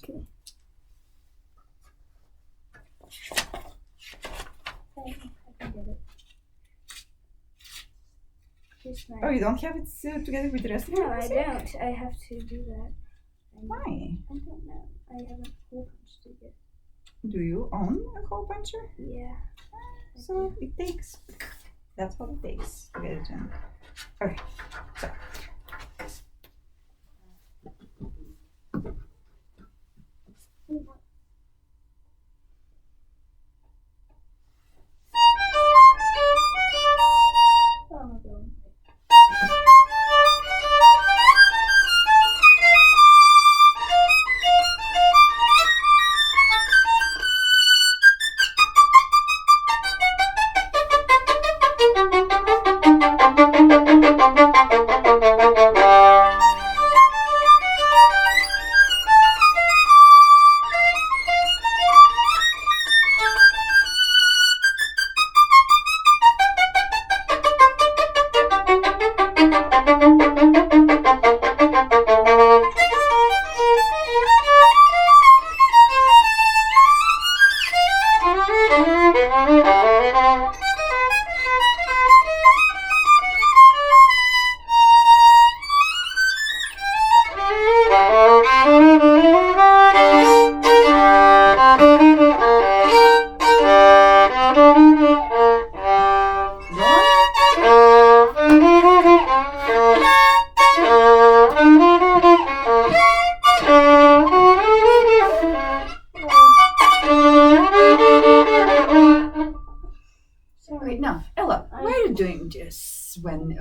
Okay. I can get it. Oh, you don't have it together with the rest of No, your I music? don't. I have to do that. Why? I don't know. I haven't hole punched it yet. Do you own a hole puncher? Yeah. So it takes. That's what it takes to get it in. Okay. So. Oh my god. Wait, now, Ella, why are you doing this when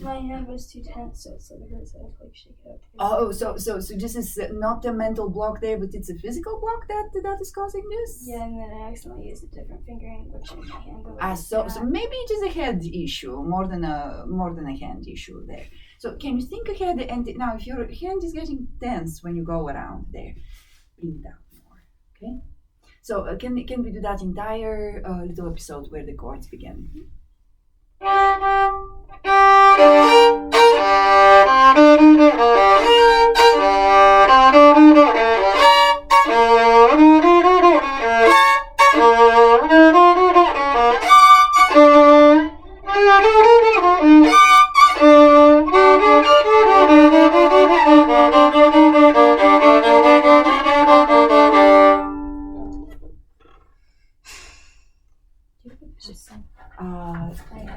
My hand was too tense, so it sort of hurts. I have to like shake it up. Oh, so this is not a mental block there, but it's a physical block that is causing this? Yeah, and then I accidentally used a different fingering, which made my hand go. So maybe it is a head issue more than a hand issue there. So can you think ahead? And now, if your hand is getting tense when you go around there, bring it down more. Okay. So can we do that entire little episode where the chords begin?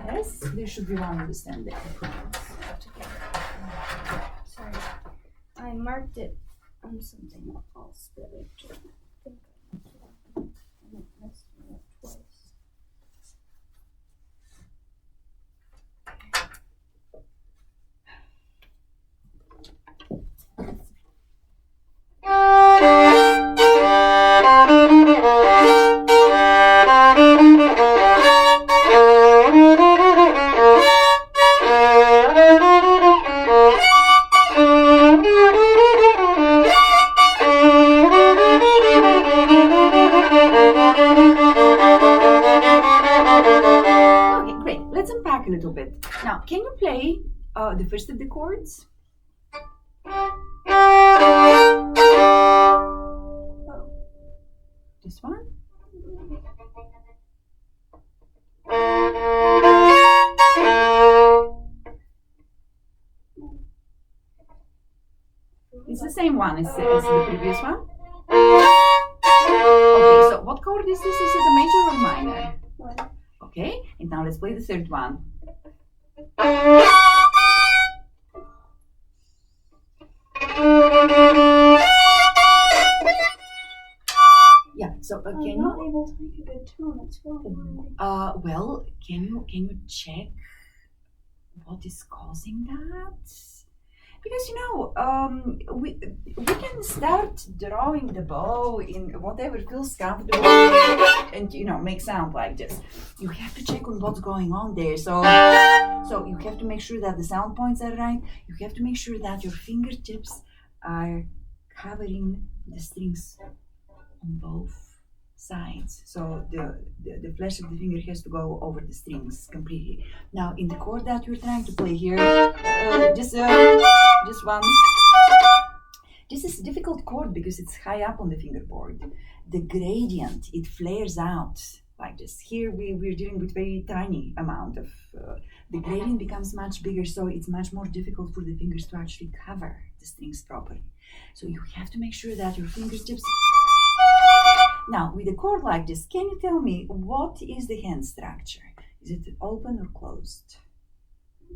Yes, there should be one understanding. Sorry, I marked it on something else that I don't think I messed it up twice. Okay, great. Let's unpack a little bit. Now, can you play the first of the chords? This one? It's the same one as the previous one. Okay, so what chord is this? Is it a major or minor? Okay, and now let's play the third one. Yeah, so I'm can not you? able to make a good tone. It's wrong. Well, can you check what is causing that? Because we can start drawing the bow in whatever feels comfortable and make sound like this. You have to check on what's going on there. So you have to make sure that the sound points are right. You have to make sure that your fingertips are covering the strings on both sides. So the flesh of the finger has to go over the strings completely. Now in the chord that you're trying to play here, just one, This is a difficult chord because it's high up on the fingerboard. The gradient, it flares out like this. Here we're dealing with very tiny amount of, the gradient becomes much bigger, so it's much more difficult for the fingers to actually cover the strings properly. So you have to make sure that your fingertips. Now, with a chord like this, can you tell me what is the hand structure? Is it open or closed?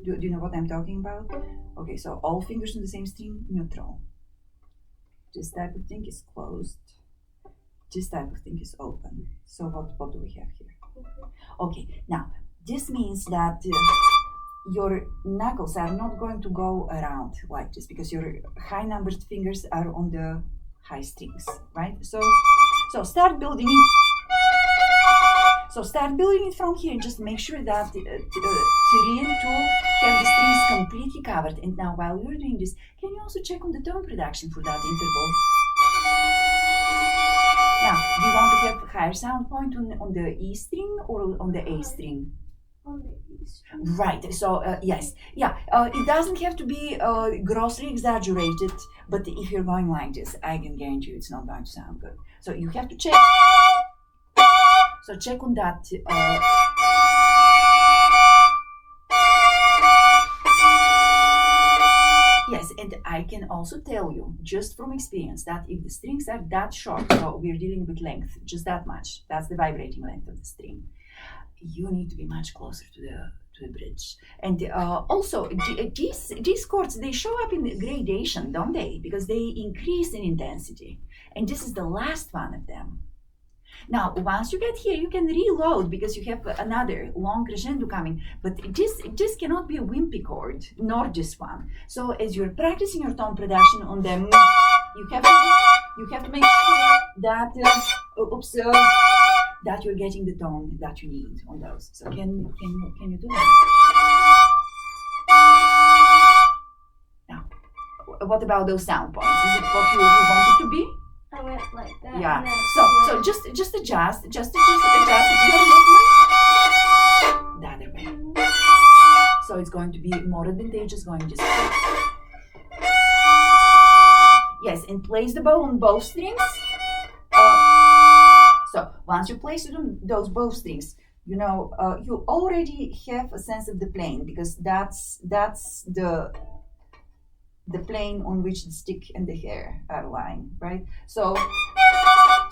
Do you know what I'm talking about? Okay, so all fingers on the same string, neutral. This type of thing is closed. This type of thing is open. So what do we have here? Okay, now this means that your knuckles are not going to go around like this because your high numbered fingers are on the high strings, right? So start building it. So start building it from here and just make sure that 3 and 2 have the strings completely covered. And now while you're doing this, can you also check on the tone production for that interval? Now, do you want to have higher sound point on the E string or on the A string? On the E string. Right, so yes, yeah, it doesn't have to be grossly exaggerated, but if you're going like this, I can guarantee you it's not going to sound good. So you have to check. So check on that. Yes, and I can also tell you, just from experience, that if the strings are that short, so we're dealing with length, just that much, that's the vibrating length of the string, you need to be much closer to the bridge. And also, these chords, they show up in gradation, don't they? Because they increase in intensity. And this is the last one of them. Now, once you get here, you can reload because you have another long crescendo coming. But this cannot be a wimpy chord, nor this one. So as you're practicing your tone production on them, you have to make sure that that you're getting the tone that you need on those. So can you do that? Now, what about those sound points? Is it what you want it to be? I went like that. Yeah. And then So just adjust your movement the other way. So it's going to be more advantageous going this way. Yes, and place the bow on both strings. So once you place it on those both strings, you know you already have a sense of the plane because that's the plane on which the stick and the hair are lying, right? So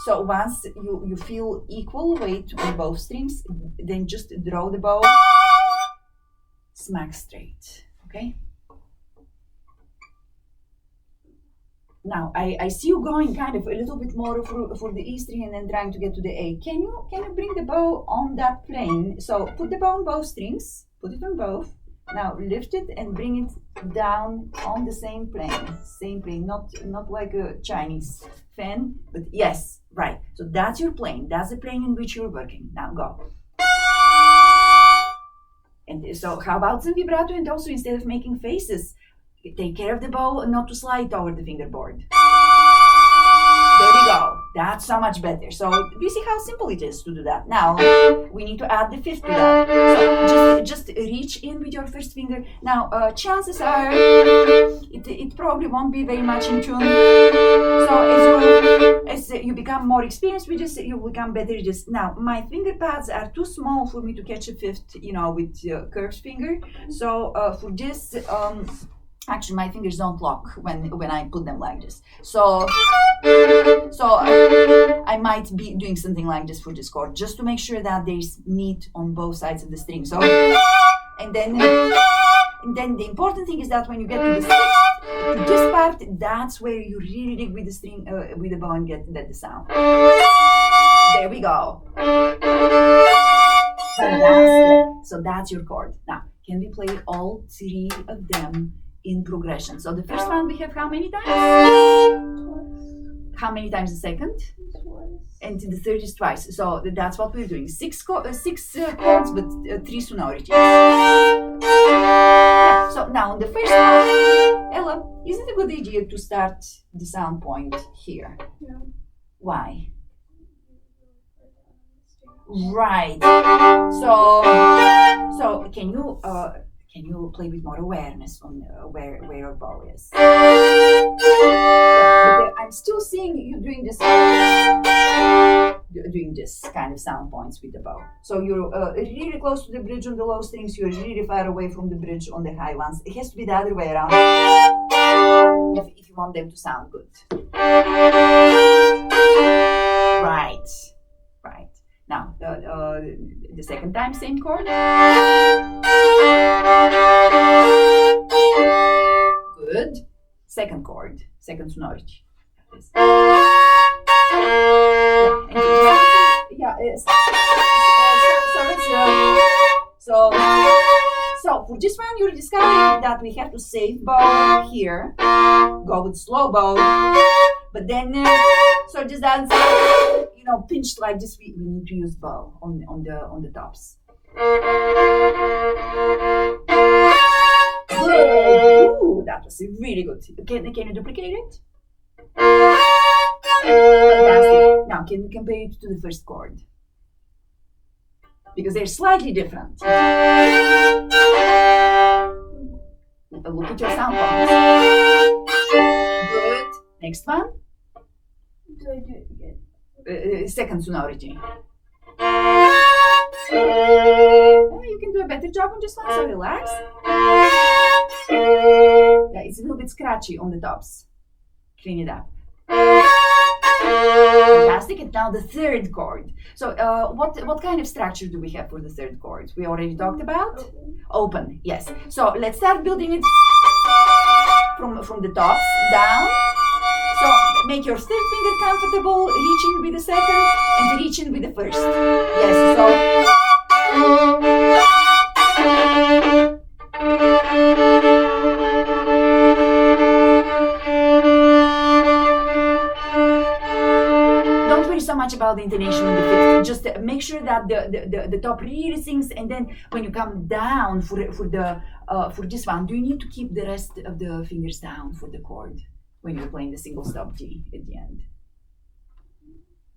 once you feel equal weight on both strings, then just draw the bow smack straight, okay? Now I see you going kind of a little bit more for the E string and then trying to get to the A. Can you bring the bow on that plane? So put the bow on both strings, put it on both. Now lift it and bring it down on the same plane, not like a Chinese fan, but yes, right. So that's your plane. That's the plane in which you're working. Now go. And so how about some vibrato? And also instead of making faces, take care of the bow not to slide over the fingerboard. There we go. That's so much better. So you see how simple it is to do that. Now we need to add the fifth to that. So just reach in with your first finger. Now chances are it probably won't be very much in tune. So as you become more experienced with this, you become better at this. Now my finger pads are too small for me to catch a fifth, with curved finger. So for this. Actually, my fingers don't lock when I put them like this. So I might be doing something like this for this chord, just to make sure that there's meat on both sides of the string. So, and then the important thing is that when you get to this part, that's where you really dig with the string, with the bow and get the sound. There we go. Fantastic. So that's your chord. Now, can we play all three of them in progression? So the first one we have how many times? Twice. How many times a second? Twice. And the third is twice. So that's what we're doing. Six chords, but 3 sonorities. Yeah. So now on the first one, Ella, is it a good idea to start the sound point here? No. Why? Right. So can you Can you play with more awareness on where your bow is? Yeah, but I'm still seeing you doing this kind of sound points with the bow. So you're really close to the bridge on the low strings. You're really far away from the bridge on the high ones. It has to be the other way around if you want them to sound good. Right. Now, the second time, same chord. Good. Second chord, second sonority. So for this one, you're discovering that we have to save bow here, go with slow bow, but then so just dance, pinched like this. We need to use bow on the tops. Ooh, that was really good. Can you duplicate it? Fantastic. Now, can we compare it to the first chord? Because they're slightly different. Look at your sound points. Good. Next one. Do I do it again? Second sonority. Oh, you can do a better job on this one, so relax. Yeah, it's a little bit scratchy on the tops. Clean it up. Fantastic. And now the third chord. So what kind of structure do we have for the third chord? We already talked about? Open, yes. So let's start building it from the tops down. So make your third finger comfortable, reaching with the second and reaching with the first. Yes, so don't worry so much about the intonation in the fifth. Just make sure that the top really sings, and then when you come down for this one, do you need to keep the rest of the fingers down for the chord? When you're playing the single stop G at the end.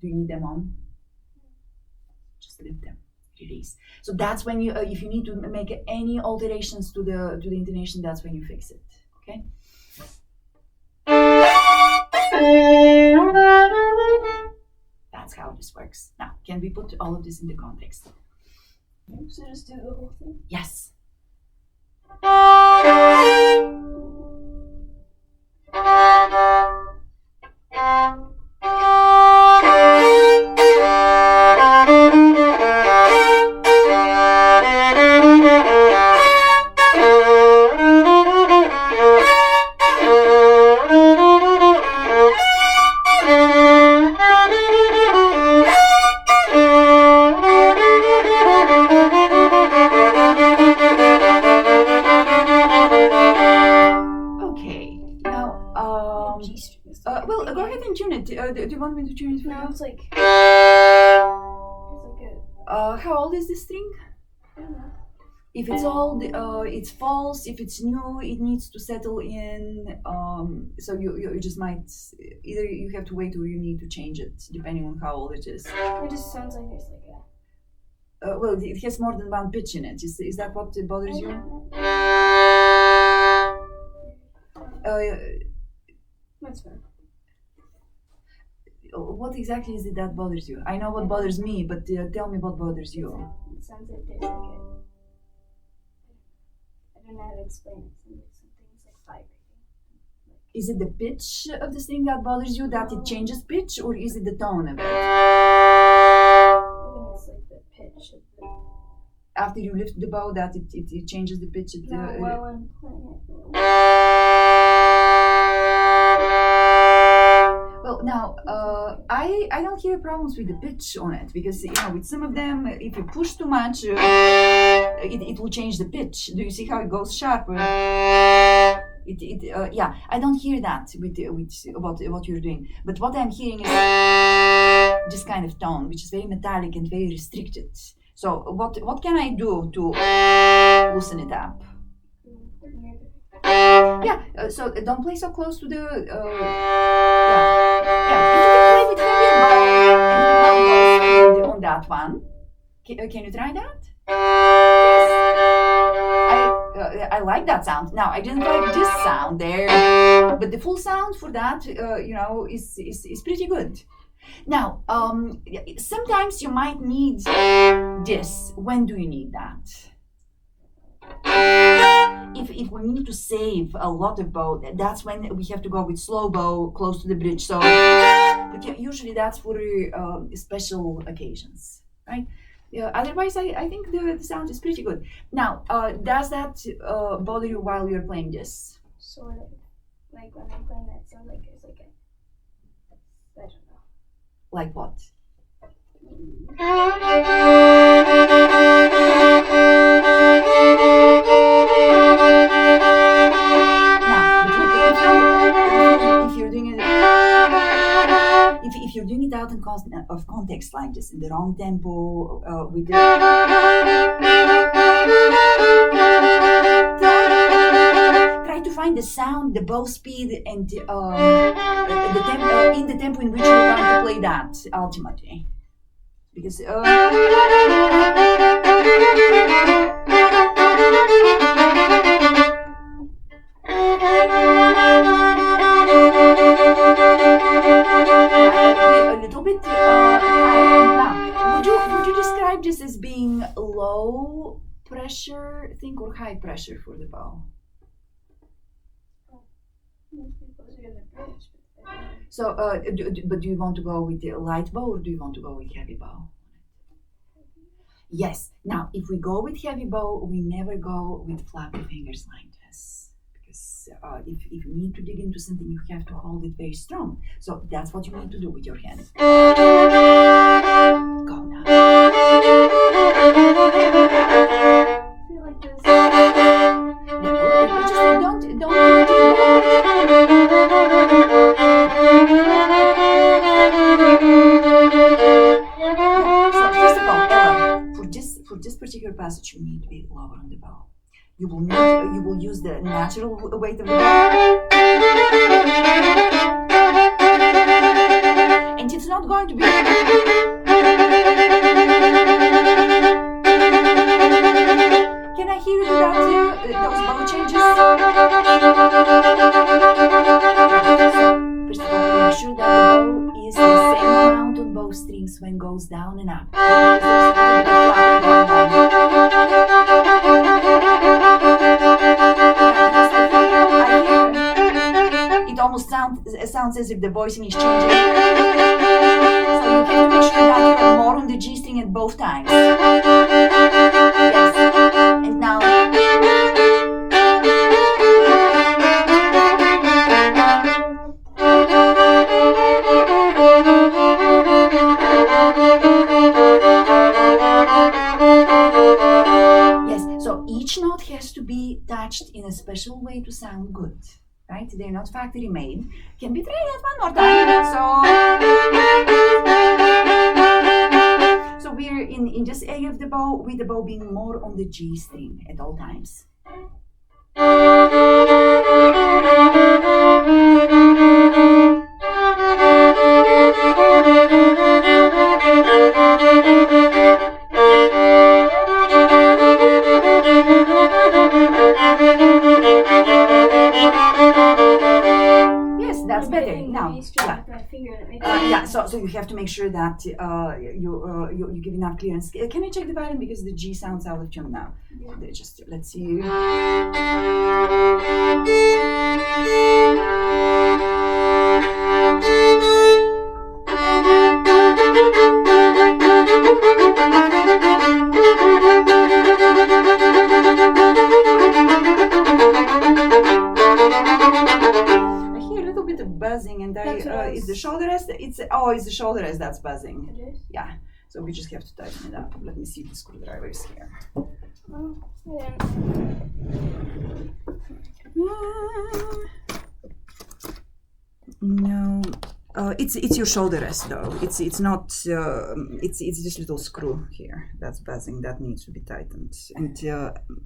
Do you need them on? Just lift them, release. So that's when you, if you need to make any alterations to the intonation, that's when you fix it. Okay. That's how this works. Now, can we put all of this in the context? So just do the whole thing? Yes. Well, go ahead and tune it. Do you want me to tune it for you? No, it's like how old is this string? I don't know. If it's old, it's false. If it's new, it needs to settle in. So you just might either you have to wait or you need to change it depending on how old it is. It just sounds like there's like a. Well, it has more than one pitch in it. Is that what bothers you? That's fine. What exactly is it that bothers you? I know what bothers me, but tell me what bothers you. It sounds like there's like a. I don't know how to explain it. Something's like vibrating. Is it the pitch of the string that bothers you, that it changes pitch, or is it the tone of it? I think it's like the pitch of the. After you lift the bow, that it changes the pitch. No, while I'm playing it. Well, now I don't hear problems with the pitch on it, because with some of them, if you push too much, it will change the pitch. Do you see how it goes sharper? Yeah, I don't hear that with what you're doing. But what I'm hearing is this kind of tone, which is very metallic and very restricted. So what can I do to loosen it up? Yeah, so don't play so close to the. Yeah. If you can play with heavier bow and on that one, can you try that? Yes. like that sound. Now I didn't like this sound there, but the full sound for that, is pretty good. Now, sometimes you might need this. When do you need that? If we need to save a lot of bow, that's when we have to go with slow bow close to the bridge. So, but usually that's for special occasions, right? Otherwise, I think the sound is pretty good. Now, does that bother you while you're playing this? Sort of. Like when I'm playing that, it sounds like there's like a, I don't know. Like what? If you're doing it, if you're doing it out of context like this, in the wrong tempo, with the try to find the sound, the bow speed, and the tempo in the tempo in which you're going to play that ultimately, because. A little bit now, would you describe this as being low pressure thing or high pressure for the bow? So, but do you want to go with the light bow or do you want to go with heavy bow? Yes. Now, if we go with heavy bow, we never go with flappy fingers like this. Because if you need to dig into something, you have to hold it very strong. So that's what you need to do with your hand. Go now. Feel like this. No, just don't. So first of all, Ella, for this particular passage, you need to be lower on the bow. You will use the natural weight of the bow, and it's not going to be. Can I hear you without those bow changes? First of all, make sure that the bow is the same amount on both strings when it goes down and up. It almost sounds as if the voicing is changing. So you have to make sure that you have more on the G string at both times. Yes. And now. Yes, so each note has to be touched in a special way to sound good. Right? They're not factory made. Can be tried one more time. So we're in this area of the bow, with the bow being more on the G string at all times. That's better now. Yeah. So you have to make sure that you give enough clearance. Can I check the volume because the G sounds out of tune now? Yeah. Just let's see. Buzzing, and it's the shoulder rest. It's the shoulder rest that's buzzing. It is? Yeah. So we just have to tighten it up. Let me see if the screwdriver is here. Oh, yeah. No. It's your shoulder rest though. It's not. It's this little screw here that's buzzing. That needs to be tightened. And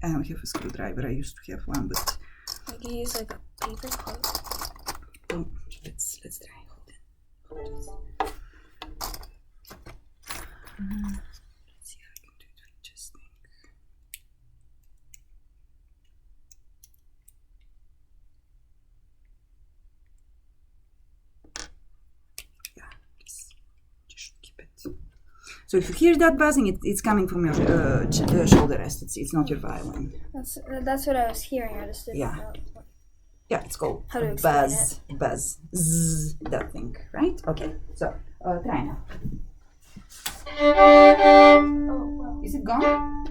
I don't have a screwdriver. I used to have one, but. I can use like a paper clip. Oh, let's try. Hold it. Let's see if I can do it with just. So if you hear that buzzing, it's coming from your shoulder rest. It's not your violin. That's what I was hearing. I just didn't Yeah. know. Yeah, it's called How to explain buzz, zzz, that thing, right? Okay, so try now. Oh, well. Is it gone?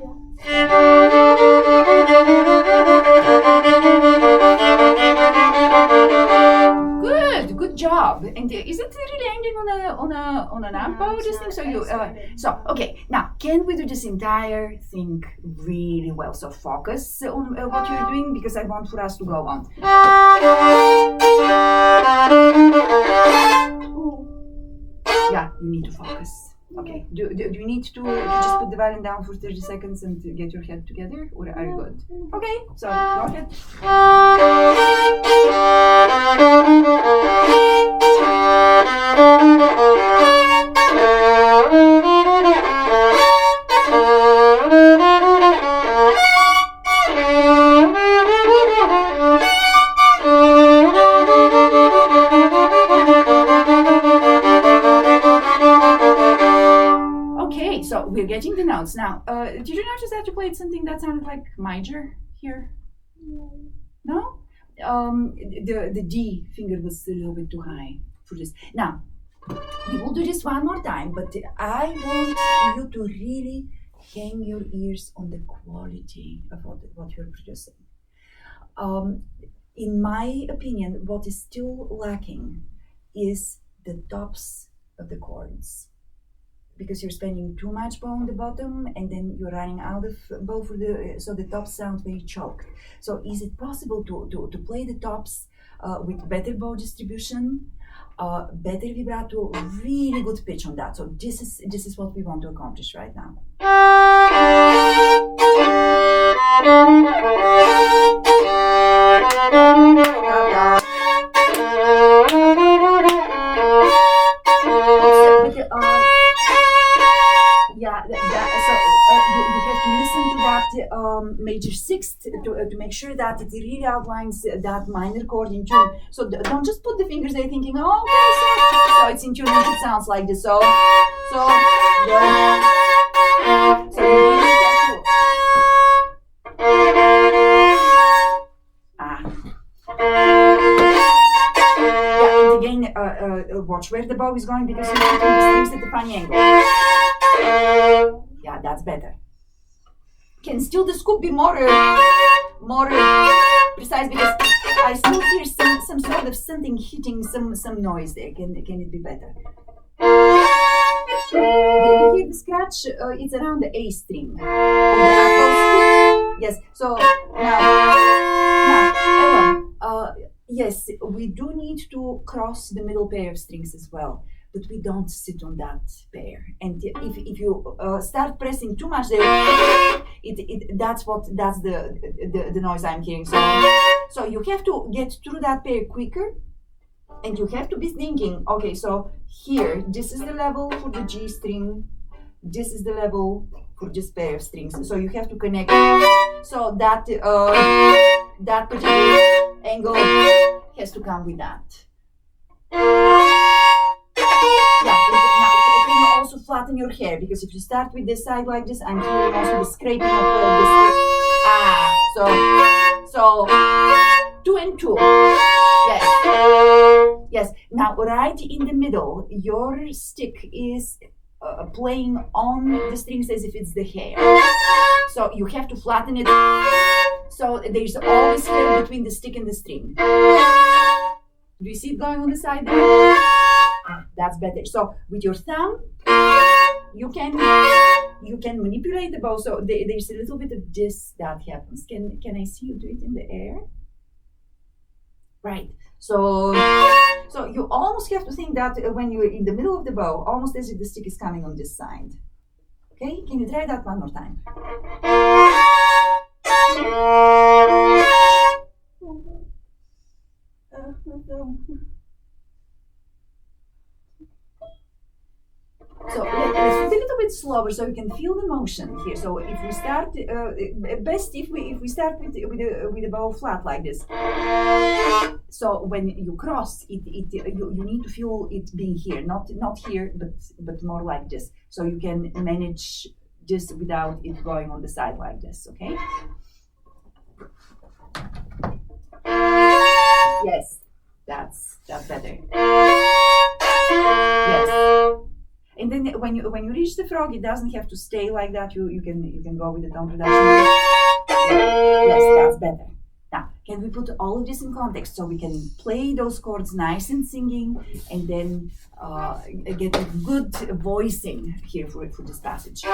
Good job. And is it really ending on an ampo? This thing. So okay. Now, can we do this entire thing really well? So focus on what you're doing because I want for us to go on. Yeah, you need to focus. Okay. Do you need to just put the violin down for 30 seconds and to get your head together, or are you good? Okay. So go ahead. Okay, so we're getting the notes now. Did you notice that you played something that sounded like major here? No? The D finger was a little bit too high for this. Now, we will do this one more time, but I want you to really hang your ears on the quality of what you're producing. In my opinion, what is still lacking is the tops of the chords. Because you're spending too much bow on the bottom and then you're running out of bow so the tops sound very choked. So is it possible to play the tops with better bow distribution, better vibrato, really good pitch on that? So this is what we want to accomplish right now. You have to listen to that major sixth to make sure that it really outlines that minor chord in tune. So don't just put the fingers there thinking, oh, okay, so it's in tune and it sounds like this. So you really and again, watch where the bow is going because you're putting the strings at the funny angle. Yeah, that's better. Can still the scoop be more precise because I still hear some sort of something hitting some noise there. Can it be better? You hear the scratch? It's around the A string. Yes. So now, Ella, yes, we do need to cross the middle pair of strings as well. But we don't sit on that pair, and if you start pressing too much there, that's the noise I'm hearing. So you have to get through that pair quicker, and you have to be thinking, okay, so here this is the level for the G string, this is the level for this pair of strings. So you have to connect, so that that particular angle has to come with that. Now, can you also flatten your hair? Because if you start with this side like this, I'm hearing also the scraping of this. So 2 and 2. Yes. Now, right in the middle, your stick is playing on the strings as if it's the hair. So you have to flatten it. So there's always hair between the stick and the string. Do you see it going on the side there? That's better. So with your thumb, you can manipulate the bow. So there's a little bit of this that happens. Can I see you do it in the air? Right. So you almost have to think that when you're in the middle of the bow, almost as if the stick is coming on this side. Okay? Can you try that one more time? So let's put a little bit slower so you can feel the motion here. So if we start, best if we start with the bow flat like this. So when you cross it, you need to feel it being here, not here, but more like this. So you can manage just without it going on the side like this. Okay. Yes, that's better. Yes. And then when you reach the frog, it doesn't have to stay like that. You can go with the tone reduction. Yes, that's better. Now, can we put all of this in context so we can play those chords nice and singing, and then get a good voicing here for this passage?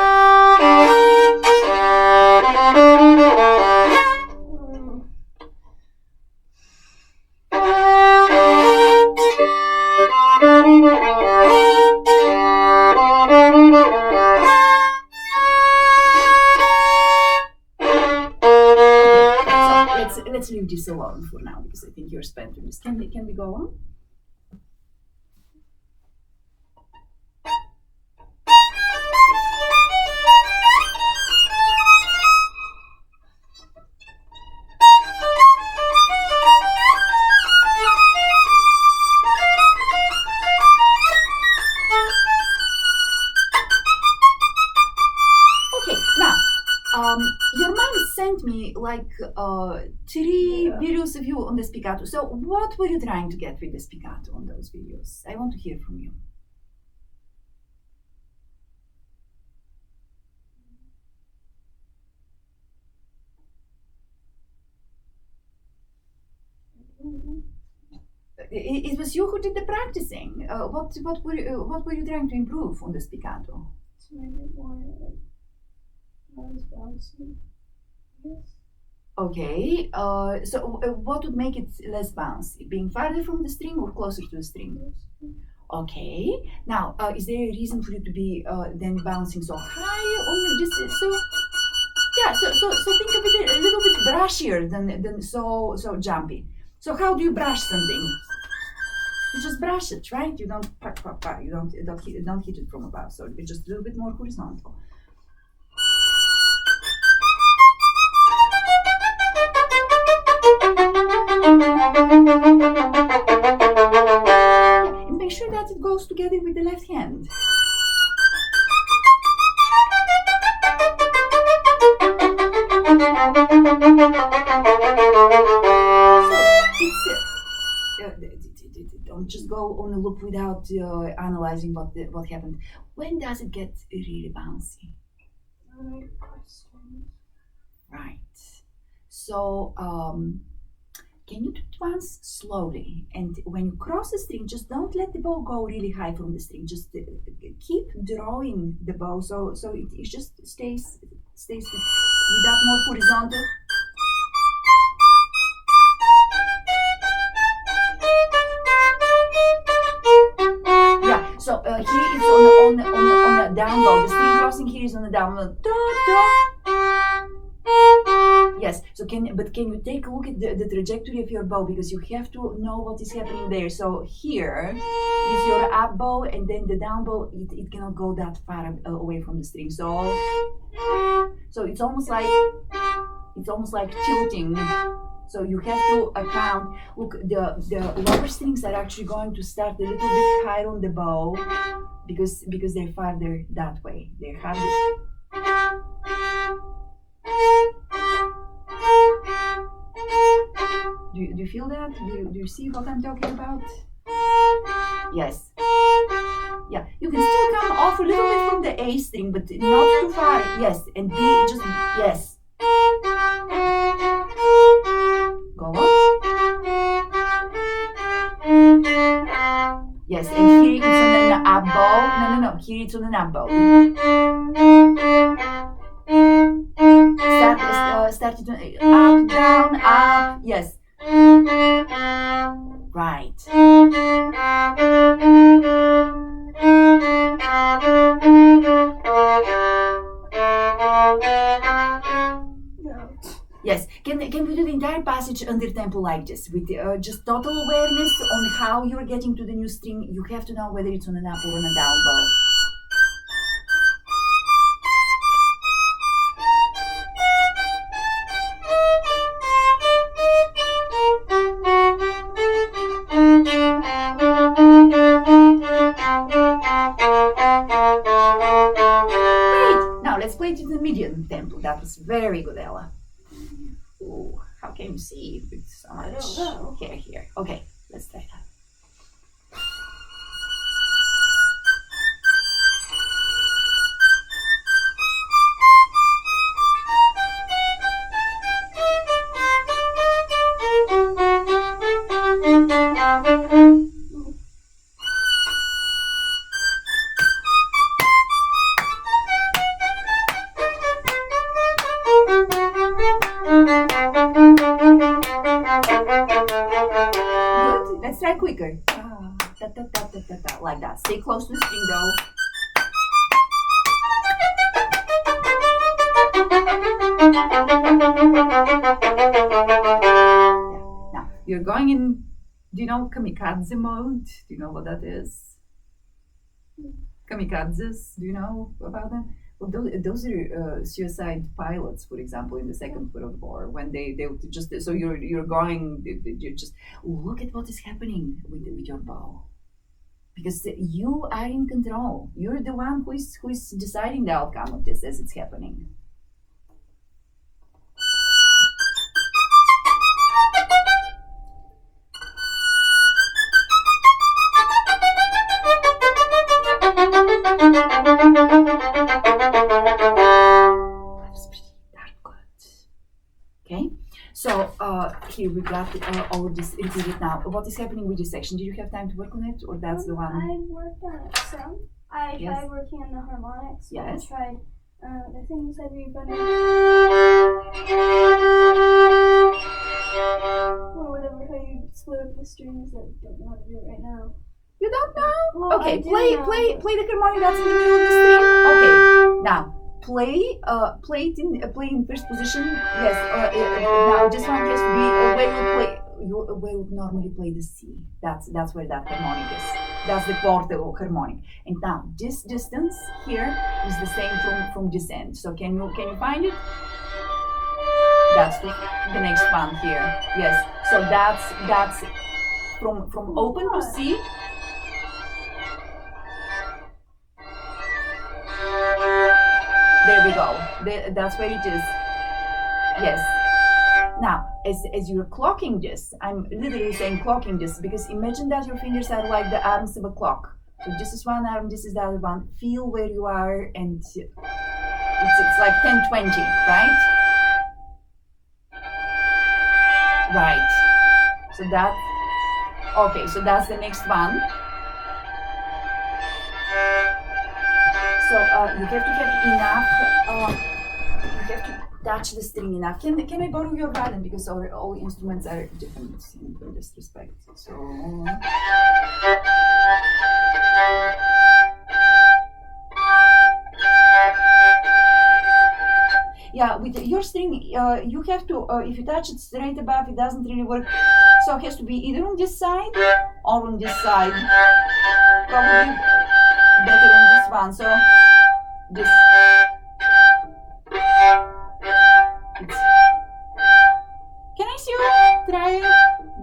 Let's leave this alone for now because I think you're spent with this. Can we go on? Your mom sent me like 3 videos of you on the spiccato. So what were you trying to get with the spiccato on those videos? I want to hear from you. It was you who did the practicing. What were you trying to improve on the spiccato? To make it more like not as bouncy. Yes. Okay. So what would make it less bouncy? Being farther from the string or closer to the string? Okay. Now, is there a reason for you to be then bouncing so high on this? So yeah. So think of it a little bit brushier than so jumpy. So how do you brush something? You just brush it, right? You don't you don't hit it from above. So it's just a little bit more horizontal. And make sure that it goes together with the left hand. Don't just go on a loop without analyzing what happened. When does it get really bouncy? Right. So can you do it once slowly? And when you cross the string, just don't let the bow go really high from the string. Just keep drawing the bow so it just stays with that more horizontal. So here it's on the down bow. The string crossing here is on the down bow. Yes. So can you take a look at the trajectory of your bow, because you have to know what is happening there. So here is your up bow, and then the down bow. It cannot go that far away from the string. So it's almost like tilting. So you have to account. Look, the lower strings are actually going to start a little bit higher on the bow because they're farther that way. They're harder. Do you feel that? Do you see what I'm talking about? Yes. Yeah, you can still come off a little bit from the A string, but not too far. Yes, and B just yes. Go on. Yes, and here it's on an up bow. No. Here it's on an up bow. Start it up, down, up. Yes. Right. Yes. Can we do the entire passage under tempo like this, with just total awareness on how you're getting to the new string? You have to know whether it's on an up or on a down bow. play it in the medium tempo. That was very good, Ella. Ooh, how can you see with so much I don't know. hair here? Okay, let's try that. Good. Let's try quicker. Like that. Stay close to the string though. Yeah. Now you're going in. Do you know kamikaze mode? Do you know what that is? Kamikazes. Do you know about them? Well, those are suicide pilots, for example, in the Second World War. When they would just so you're going, you just look at what is happening with your bow, because you are in control. You're the one who is deciding the outcome of this as it's happening. Okay, so here we got all of this repeated now. What is happening with this section? Did you have time to work on it, or that's the one? I worked on it some. I Yes. tried working on the harmonics. Yes. I tried the things that we've done. Or whatever, how you split up the strings. I don't know how to do it right now. You don't know? Well, Okay, I do play know, the but- harmonic that's in the middle of the string. Okay, now play in first position. Yes. Now this one has to be where you normally play the C. That's where that harmonic is. That's the quarter harmonic. And now this distance here is the same from this end. So can you find it? That's the next one here. Yes. So that's from open to C. There we go. That's where it is. Yes. Now, as you're clocking this, I'm literally saying clocking this because imagine that your fingers are like the arms of a clock. So this is one arm, this is the other one. Feel where you are, and it's like 10-20, right? Right. So that's okay. So that's the next one. So you have to have enough. You have to touch the string enough. Can I borrow your violin, because all instruments are different in this respect. So. Yeah, with your string, you have to, if you touch it straight above, it doesn't really work. So it has to be either on this side or on this side. Probably better on this one. So this. Can I see you try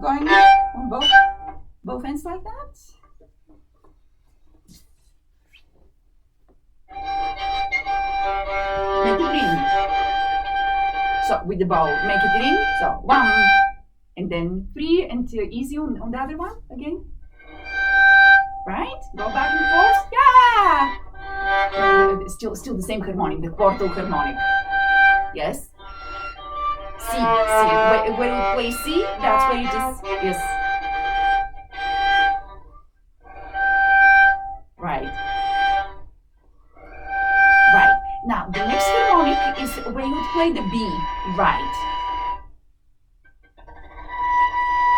going on both ends like that? Make it ring. So with the bow, make it ring. So 1, and then 3, and easy on the other one again. Right? Go back and forth. Yeah. Still the same harmonic, the quartal harmonic. Yes. C. Where you play C, that's where you just yes. Right. Now the next harmonic is where you play the B. Right.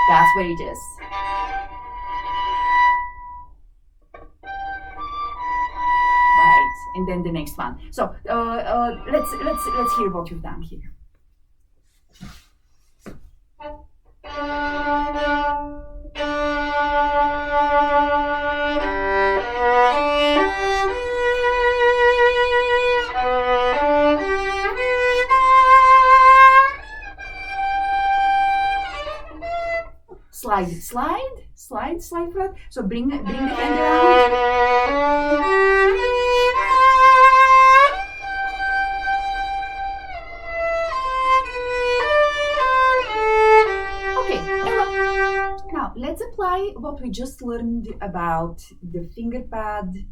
That's where it is. Right. And then the next one. So let's hear what you've done here. Slide flat. So bring the hand around. what we just learned about the finger pad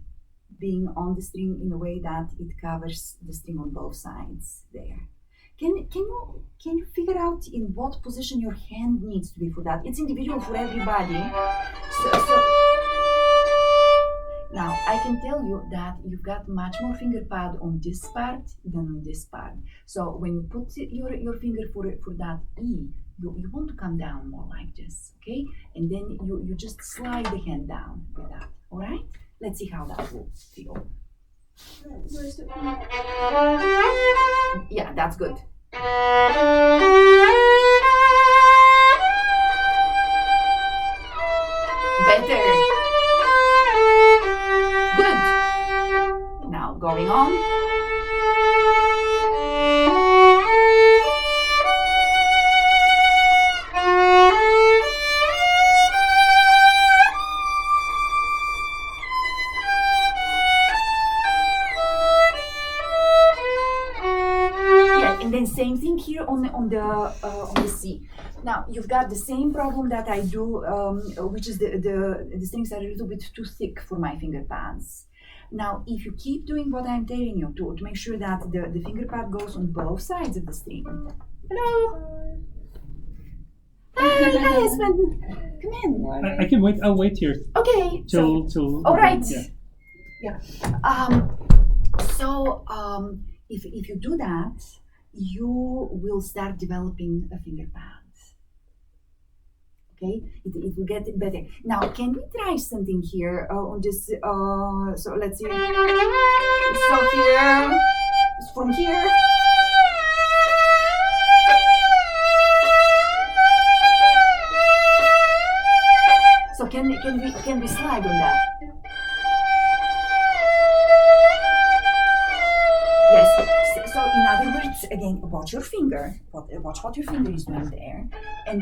being on the string in a way that it covers the string on both sides there? Can you figure out in what position your hand needs to be for that? It's individual for everybody. So now I can tell you that you've got much more finger pad on this part than on this part. So when you put your finger for that E, you want to come down more like this, okay? And then you just slide the hand down with that, all right? Let's see how that will feel. Where's the Yeah, that's good. Better. Good. Now going on. And then same thing here on the C. Now you've got the same problem that I do, which is the strings are a little bit too thick for my finger pads. Now if you keep doing what I'm telling you to make sure that the finger pad goes on both sides of the string. Hello. Hi, husband. Come in. I can wait. I'll wait here. Okay. Till. All right. Yeah. If you do that, you will start developing a finger pad. Okay, it will get better. Now, can we try something here on this? So let's see. So here, from here. So can we slide on that? Yes. So in other words, again, watch your finger. Watch what your finger is doing there. And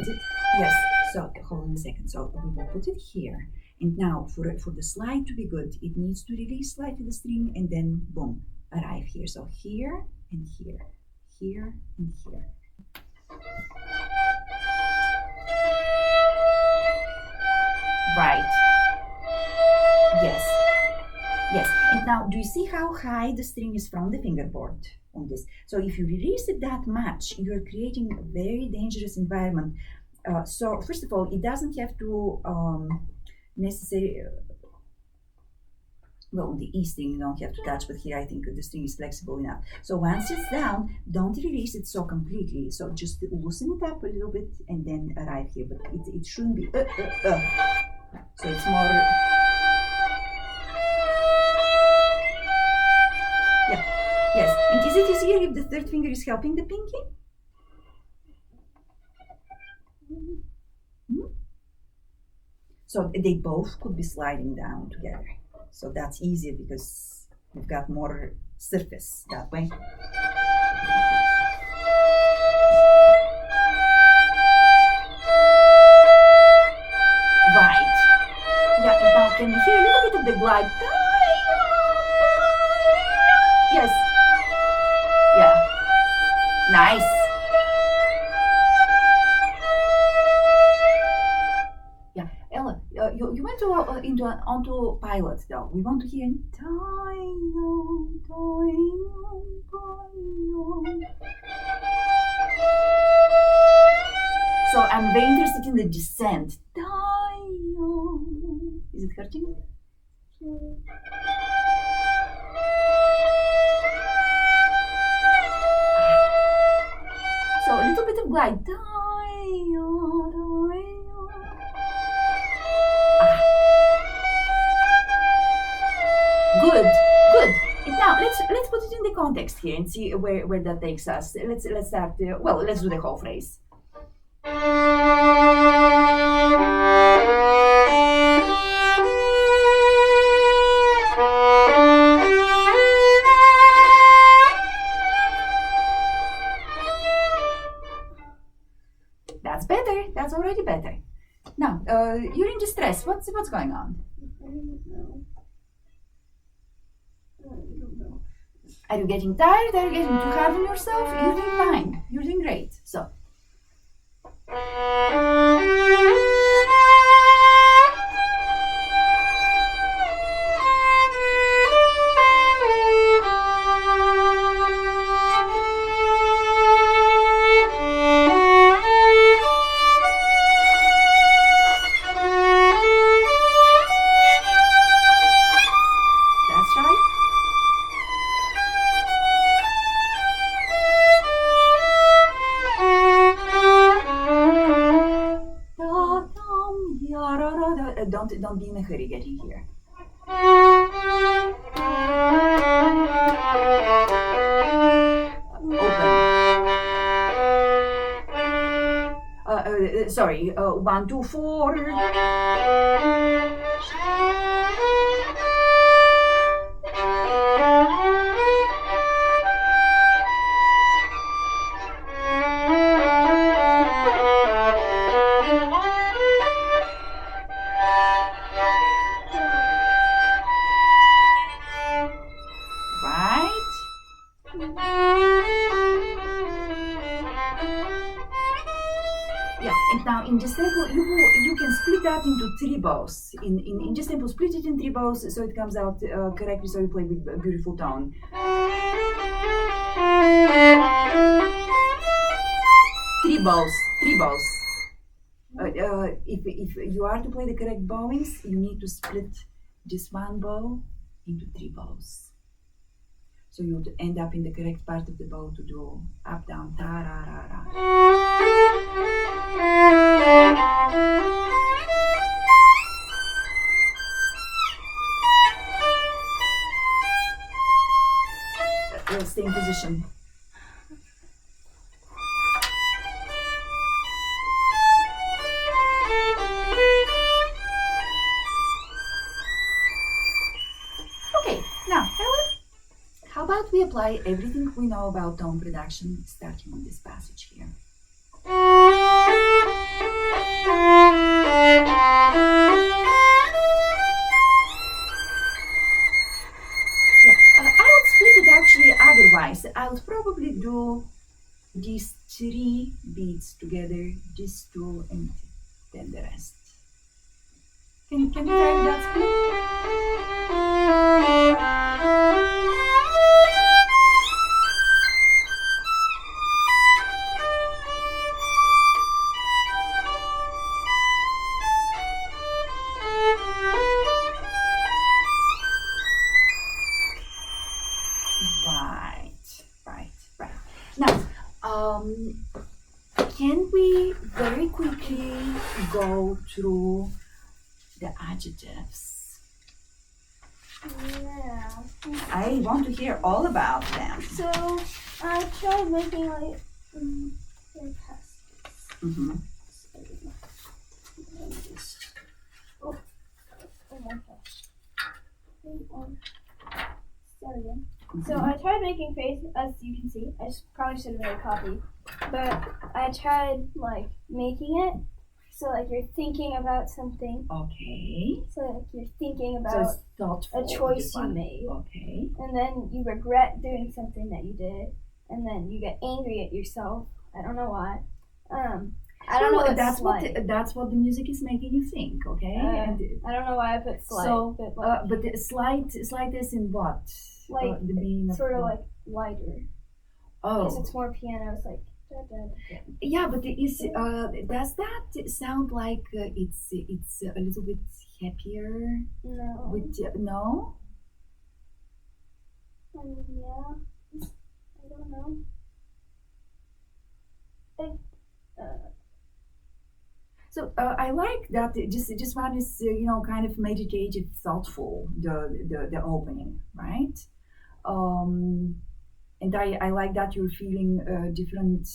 yes. So hold on a second. So we will put it here. And now for the slide to be good, it needs to release slightly the string and then boom, arrive here. So here and here, here and here. Right. Yes. Yes. And now, do you see how high the string is from the fingerboard on this? So if you release it that much, you're creating a very dangerous environment. So first of all, it doesn't have to necessarily, well, on the E string you don't have to touch, but here I think the string is flexible enough. So once it's down, don't release it so completely. So just loosen it up a little bit and then arrive here. But it shouldn't be, So it's more, yeah, yes. And is it easier if the third finger is helping the pinky? So they both could be sliding down together. So that's easier because we've got more surface that way. Right. Yeah, now can you hear a little bit of the glide? Yes. Yeah. Nice. You went onto pilot though. We want to hear So I'm very interested in the descent. Is it hurting? So a little bit of glide. Good. And now let's put it in the context here and see where that takes us. Let's start. Let's do the whole phrase. That's better. That's already better. Now, you're in distress. What's going on? I don't know. Are you getting tired? Are you getting too hard on yourself? You're doing fine. You're doing great. So. don't be in a hurry getting here. Open. Sorry. 1, 2, 4. Right? Yeah, and now in just tempo, you can split that into 3 bows. In just tempo, split it in 3 bows so it comes out correctly. So you play with a beautiful tone. 3 bows, 3 bows. If you are to play the correct bowings, you need to split just 1 bow into 3 bows. So you would end up in the correct part of the bow to do up, down, ta, ra, ra, ra. Stay in position. Okay, now, how about we apply everything we know about tone production starting on this passage here. I would split it actually otherwise. I would probably do these 3 beats together, these 2, and then the rest. Can you try that split? Right. Now, can we very quickly go through the adjectives? Yeah. I want to hear all about them. So I tried making like their passes. Mm-hmm. Oh my gosh. Start again. So I tried making face, as you can see. I probably should have made a copy, but I tried like making it. So like you're thinking about something. Okay. So like you're thinking So about it's thoughtful, a choice this you one. made, Okay. and then you regret doing something that you did, and then you get angry at yourself. I don't know why. I don't know. What That's slight. that's what the music is making you think. Okay. And I don't know why I put slight. so, but like, but the slight is in what? like the meaning sort of what? like lighter. Because Oh. it's more piano. It's like. Da, da, da. Yeah, but does that sound like it's a little bit happier? No. With no? I mean, yeah. I don't know. So I like that. This one is kind of meditative, thoughtful. The opening, right? And I like that you're feeling different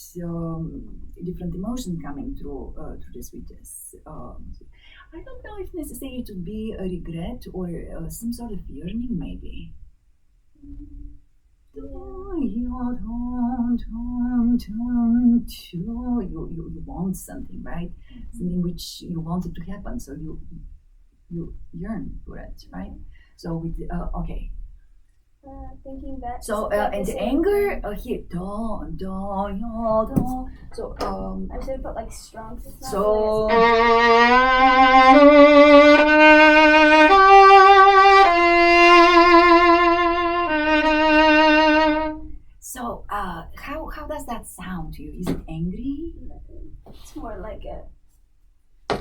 emotion coming through this with this. I don't know if necessarily to be a regret or some sort of yearning, maybe. You want something, right? Something which you wanted to happen, so you yearn for it, right? So with okay. Thinking back. So and the anger here, do. So I should have put like strong. So. So how does that sound to you? Is it angry? It's more like a. I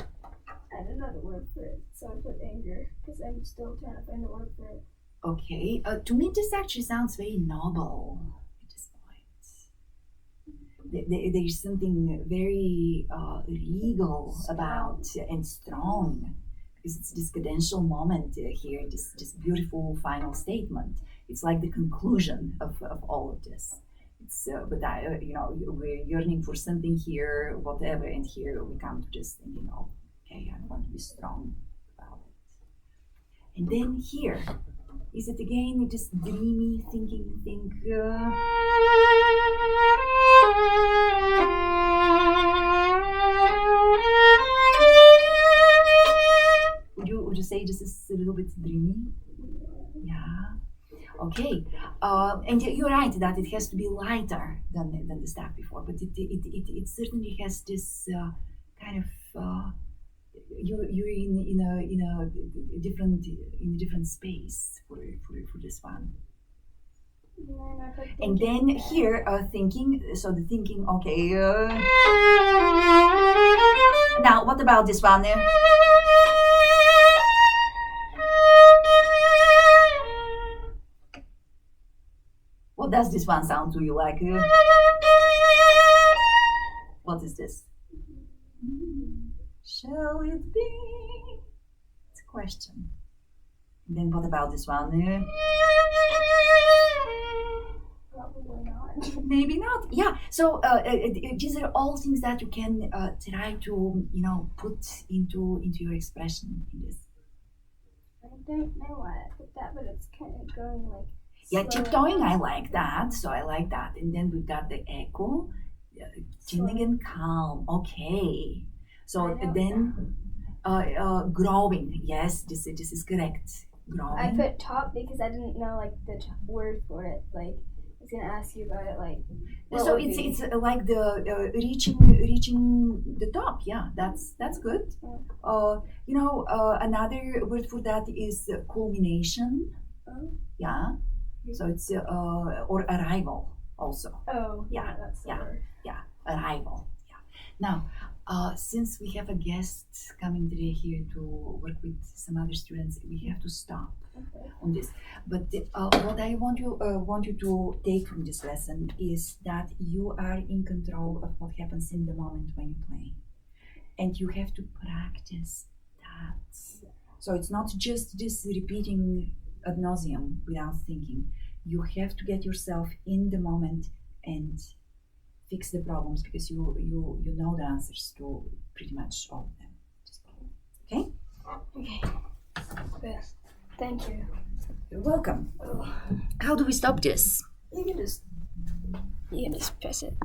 don't know the word for it, so I put anger because I'm still trying to find the word for it. Okay, to me this actually sounds very noble at this point. There's something very regal about and strong because it's this cadential moment here, this beautiful final statement. It's like the conclusion of all of this. It's but we're yearning for something here, whatever, and here we come to just thinking, oh, okay, I want to be strong about it. And then here, is it again this dreamy thinking thing? Would you say this is a little bit dreamy? Yeah. Okay. And you're right that it has to be lighter than the stuff before, but it certainly has this kind of you're in a different space for this one. And then here, thinking. So the thinking. Okay. Now, what about this one? What does this one sound to you like? What is this? Shall it be? It's a question. And then what about this one? Probably not. Maybe not. Yeah. So these are all things that you can try to put into your expression in this. I don't know why I put that, but it's kind of going like. Yeah, slow. tiptoeing, I like that. So I like that. And then we've got the echo, chilling and calm. Okay. So then growing. Yes, this is correct. Growing. I put top because I didn't know like the word for it. Like I was gonna ask you about it. Like so it's like the reaching the top. Yeah, that's good. Another word for that is culmination. Oh. Yeah. So it's or arrival also. Oh, Yeah, that's the yeah. word. Yeah, arrival. Yeah. Now, since we have a guest coming today here to work with some other students, we have to stop on this. But what I want you to take from this lesson is that you are in control of what happens in the moment when you play, and you have to practice that. So it's not just this repeating ad nauseum without thinking. You have to get yourself in the moment and fix the problems because you know the answers to pretty much all of them. Okay? Okay. Good. Thank you. You're welcome. How do we stop this? You can just press it.